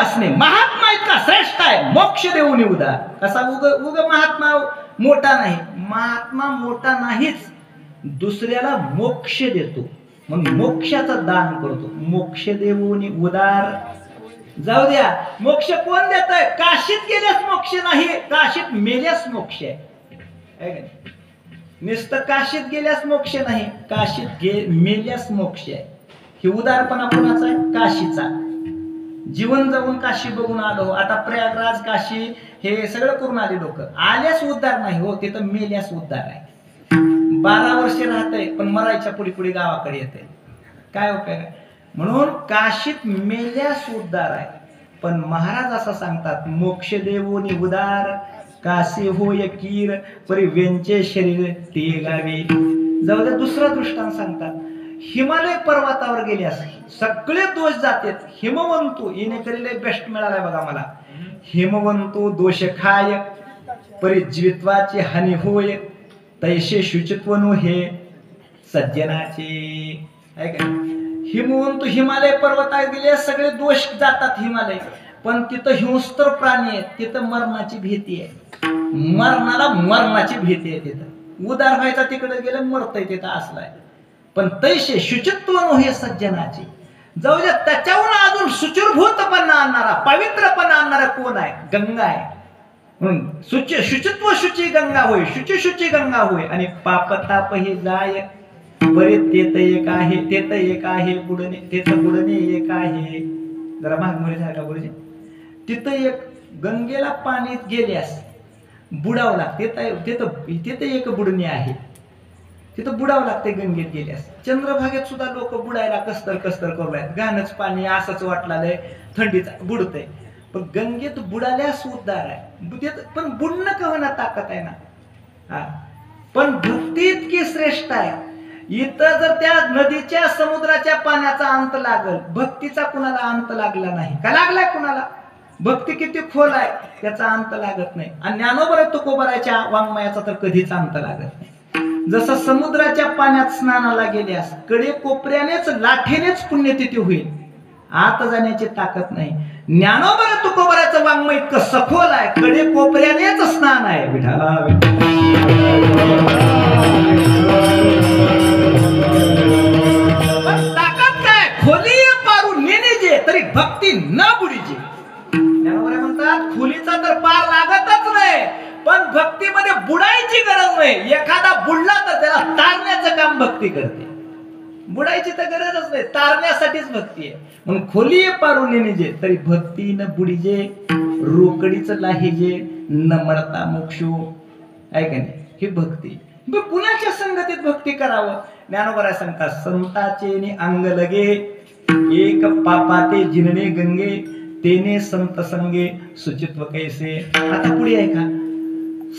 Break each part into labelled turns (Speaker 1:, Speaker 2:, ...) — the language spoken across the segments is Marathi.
Speaker 1: असणे, महात्मा इतका श्रेष्ठ आहे मोक्ष देऊन उदार. कसा उग उग महात्मा मोठा नाही, महात्मा मोठा नाहीच, दुसऱ्याला मोक्ष देतो म्हणून मोक्षाचं दान करतो. मोक्ष देऊन उदार. जाऊ द्या, मोक्ष कोण देत आहे? काशीत गेल्यास मोक्ष नाही, काशीत मेल्यास मोक्ष आहे. नुसतं काशीत गेल्यास मोक्ष नाही, काशीत मेल्यास मोक्ष आहे. हे उदारपणा कोणाचा आहे? काशीचा. जीवन जगून काशी बघून आलो, आता प्रयागराज काशी हे सगळं करून आले लोक, आल्यास उद्धार नाही हो, ते तर मेल्यास उद्धार आहे. 12 वर्ष राहतंय पण मरायच्या पुढे पुढे गावाकडे येते, काय उपयोग आहे? म्हणून काशीत मेल्यास उद्धार आहे. पण महाराज असं सांगतात, मोक्ष देवोनी उदार, काशी होय कीर, परी व्यंचे शरीर ते गावे. जाऊ द्या, दुसरा दृष्टांत सांगतात. हिमालय पर्वतावर गेल्यास सगळे दोष जातात. हिमवंतू येणे करीले बेस्ट मिळालाय बघा मला. हिमवंतू दोष खाय, परी जीवित्वाची हानी होय, तैसे शुचित्व नो हे सज्जनाचे. हिमवंतू हिमालय पर्वतावर गेले सगळे दोष जातात हिमालय, पण तिथं हिंस्त्र प्राणी आहेत, तिथं मरणाची भीती आहे. मरणाला मरणाची भीती आहे तिथं. उदार व्हायचा तिकडे गेलं मरतय तिथं असलाय. पण तैसे शुचित्व नो हे सज्जनाचे. जाऊ द्या, त्याच्याहून अजून शुचिर्भूतपणा आणणारा, पवित्रपणा आणणारा कोण आहे? गंगा आहे. म्हणून शुचित्व शुची गंगा होय, शुची शुची गंगा होय, आणि पापताप हे जाय, बरे तेत एक आहे, तेत एक आहे बुडणे, तेत बुडणे एक आहे. जरा मागमुळे झाला का गुरुजी? तिथं एक गंगेला पाण्यात गेल्यास बुडावं लागते, तिथं एक बुडणे आहे, तिथं बुडावं लागते गंगेत गेल्यास. चंद्रभागेत सुद्धा लोक बुडायला कसतर कसतर करू लागले, घाणच पाणी असंच वाटलाय, थंडीच बुडतंय. पण गंगेत बुडाल्यास उद्धार आहे. पण बुडणं कहना ताकद आहे ना. हा, पण भक्ती इतकी श्रेष्ठ आहे. इथं जर त्या नदीच्या समुद्राच्या पाण्याचा अंत लागल, भक्तीचा कुणाला अंत लागला नाही का? लागलाय कुणाला? भक्ती किती खोल आहे त्याचा अंत लागत नाही. आणि ज्ञानोबर तुकोबराच्या वाङ्मयाचा तर कधीच अंत लागत नाही. जसं समुद्राच्या पाण्यात स्नानाला गेल्यास कडे कोपऱ्यानेच लाठेनेच पुण्यतिथी होईल, आत जाण्याची ताकद नाही. ज्ञानोबर तुकोबराचं वाङ्मय इतकं सखोल आहे, कडे कोपऱ्यानेच स्नान आहे. विठाला ताकद काय? खोली पारू नेणे तरी भक्ती न बुडीजे. ज्ञानोबर म्हणतात खोलीचा तर पार लागतच नाही, पण भक्तीमध्ये बुडायची गरज नाही. एखादा बुडला तर त्याला तारण्याचं काम भक्ती करते. बुडायची तर गरजच नाही, तारण्यासाठीच भक्ती आहे. म्हणून खोली पारून नेजे तरी भक्ती न बुडीजे, रोकडीच लाहिजे न मरता मोक्षो. आहे का नाही? ही भक्ती. कुणाच्या संगतीत भक्ती करावं? ज्ञानोबराय सांगतात, संताचे अंग लगे, एक पापाते जिनणे गंगे, तेने संत संगे सुचित्व कैसे. आता पुढे आहे का?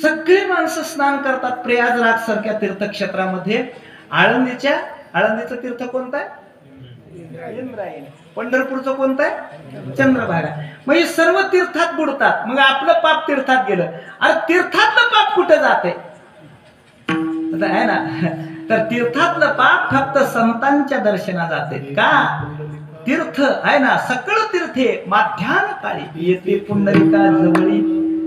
Speaker 1: सगळे माणसं स्नान करतात प्रयागराज सारख्या तीर्थक्षेत्रामध्ये. आळंदीचं तीर्थ कोणतं आहे? इंद्रायणी. पंढरपूरचं कोणतं आहे? चंद्रभागा. मग हे सर्व तीर्थात बुडतात. मग आपलं पाप तीर्थात गेलं. अरे तीर्थातलं पाप कुठं जाते आहे ना? तर तीर्थातलं पाप फक्त संतांच्या दर्शना जाते का? तीर्थ आहे ना, सकळ तीर्थे माध्यान काळी येते पुंडलिका जवळी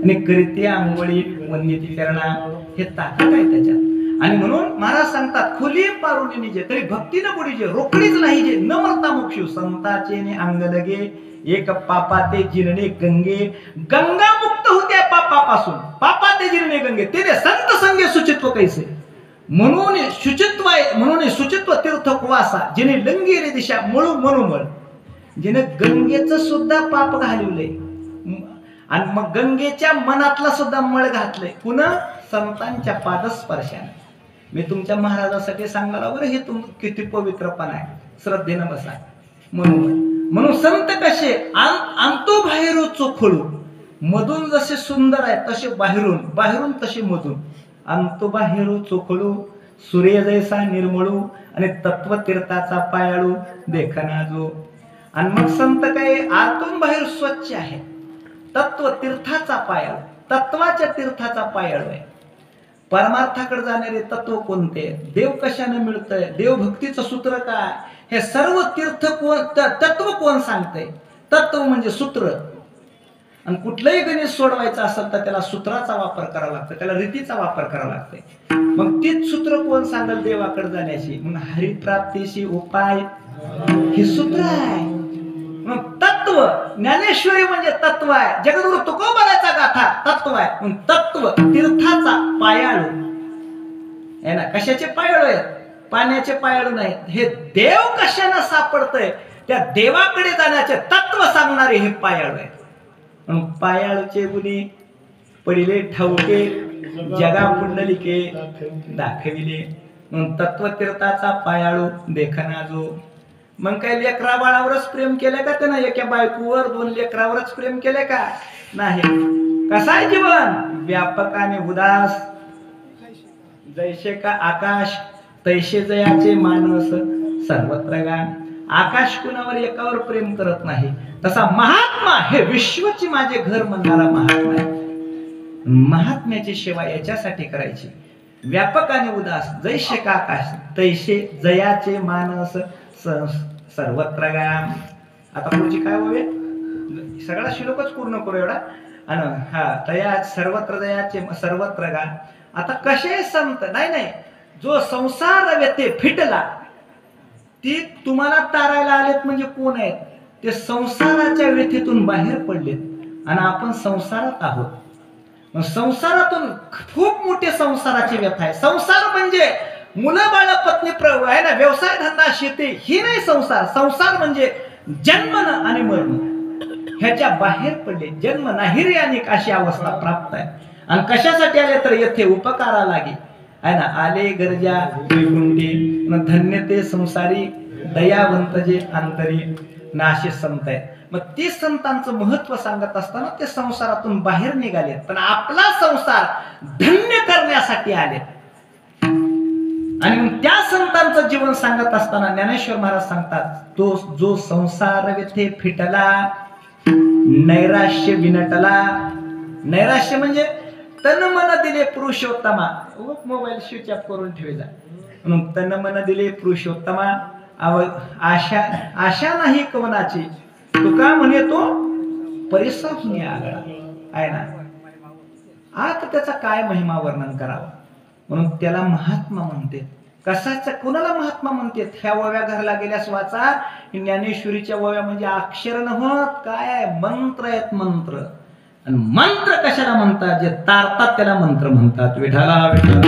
Speaker 1: आणि करीते आंघोळी वंदिती चरणा. हे ताकद आहे त्याच्यात. आणि म्हणून महाराज सांगतात, खोली पारून निजे तरी भक्ती न बुडीजे, रोकडीच लाहीजे न मरता मोक्ष. संताचे ने अंग लगे, एक पापाते जिरणे गंगे. गंगा मुक्त होत्या पापापासून, पापाते जिरणे गंगे, तेने संत संगे सुचित्व कैसे. म्हणून शुचित्व आहे, म्हणून शुचित्व तीर्थ कुवासा, जिने लंगेरी दिशा मळू मनोमळ, जिने गंगेचं सुद्धा पाप घालवलंय आणि मग गंगेच्या मनातला सुद्धा मळ घातलंय. पुन्हा संतांच्या पादस्पर्शाने. मी तुमच्या महाराजासाठी सांगणार बरं, हे तुम किती पवित्रपणा आहे, श्रद्धेनं बसा. म्हणून संत कसे अंतो बाहेर चोखळू, मधून जसे सुंदर आहे तसे बाहेरून, बाहेरून तसे मधून. अंतो बाहेर चोखळू, सूर्य जैसा निर्मळू आणि तत्वतीर्थाचा पायाळू देखना जो. आणि मग संत काय आतून बाहेर स्वच्छ आहे, तत्व तीर्थाचा पायाळू, तत्वाच्या तीर्थाचा पायाळू आहे. परमार्थाकडे जाणारे तत्व कोणते? देव कशाने मिळतंय? देवभक्तीचं सूत्र काय? हे सर्व तीर्थ कोण, तत्व कोण सांगतंय? तत्व म्हणजे सूत्र. आणि कुठलंही गणित सोडवायचं असेल तर त्याला सूत्राचा वापर करावा लागतो, त्याला रीतीचा वापर करावा लागतो. मग तीच सूत्र कोण सांगेल देवाकडे जाण्याची? म्हणून हरिप्राप्तीशी उपाय हे सूत्र आहे. मग तत्व ज्ञानेश्वरी म्हणजे तत्व आहे. जगद्गुरु तुकोबाराचा गाथा तत्व आहे. मग तत्व तीर्थाचा पायाळू आहे ना. कशाचे पायाळू आहेत? पाण्याचे पायाळू नाहीत. हे देव कशाने सापडतंय त्या देवाकडे जाण्याचे तत्व सांगणारे हे पायाळू आहेत. पायाळूचे गुणी पडिले ठाऊके जगा पुंडलिके दाखविले. म्हणून तत्वतीर्थाचा पायाळू देखना जो. मग काय लेकरा बाळावरच प्रेम केलंय का त्यानं? एका बायकोवर 2 लेकरावरच प्रेम केलंय का? नाही. कसा आहे जीवन? व्यापकाने उदास, जैसे का आकाश तैसे जयाचे मानस सर्वत्र गान. आकाश कुणावर एकावर प्रेम करत नाही, तसा महात्मा हे विश्वची माझे घर म्हणणारा महात्मा आहे. महात्म्याची सेवा याच्यासाठी करायची. व्यापक आणि उदास, जैसे का आकाश तैसे जयाचे मानस सर्वत्र गान. आता पुढची काय होईल? सगळा श्लोकच पूर्ण करू एवढा. आणि हा तया सर्वत्र जयाचे सर्वत्र गान. आता कसे संत नाही, जो संसार व्यथे फिटला ती तुम्हाला तारायला आलेत म्हणजे कोण आहेत? ते संसाराच्या व्यथेतून बाहेर पडलेत आणि आपण संसारात आहोत. संसारातून खूप मोठे संसाराची व्यथा आहे. संसार म्हणजे मुलं बाळ पत्नी आहे ना, व्यवसाय धंदा शेती ही नाही संसार. संसार म्हणजे जन्म आणि मरण ह्याच्या बाहेर पडले. जन्म नाहिरी अनेक अशी अवस्था प्राप्त आहे. आणि कशासाठी आले तर येथे उपकारा लागे आहे ना. आले गरजा वैकुंठी धन्य ते संसारी दयावंत जे अंतरी नाशे संत आहेत. मग ते संतांचं महत्व सांगत असताना ते संसारातून बाहेर निघाले, पण आपला संसार धन्य करण्यासाठी आले. आणि मग त्या संतांचं जीवन सांगत असताना ज्ञानेश्वर महाराज सांगतात, तो जो संसार व्यथे फिटला नैराश्य विनटला. नैराश्य म्हणजे तन मन दिले पुरुषोत्तमा. मोबाईल स्विच ऑफ करून ठेवायचा. म्हणून तन मन दिले पुरुषोत्तमा. आशा आशा नाही कवनाची. तुका म्हणे तो परिसरने आगळा आहे ना. आता त्याचा काय महिमा वर्णन करावा. म्हणून त्याला महात्मा म्हणते. कशाचा कुणाला महात्मा म्हणते? ह्या ओव्या घरला गेल्यास वाचा. ज्ञानेश्वरीच्या ओव्या म्हणजे अक्षर नव्हत, काय आहे? मंत्र आहेत. मंत्र. आणि मंत्र कशाला म्हणतात? जे तारतात त्याला मंत्र म्हणतात. विठाला विठाला.